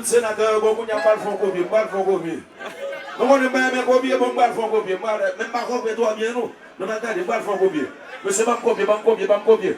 Sénateur, beaucoup n'y a pas le fond copier, pas le fond copier. Nous on est même copier, bon pas le fond copier, même pas copier toi bien nous. Nous attendons pas le fond copier. Monsieur pas copier, pas copier, pas copier.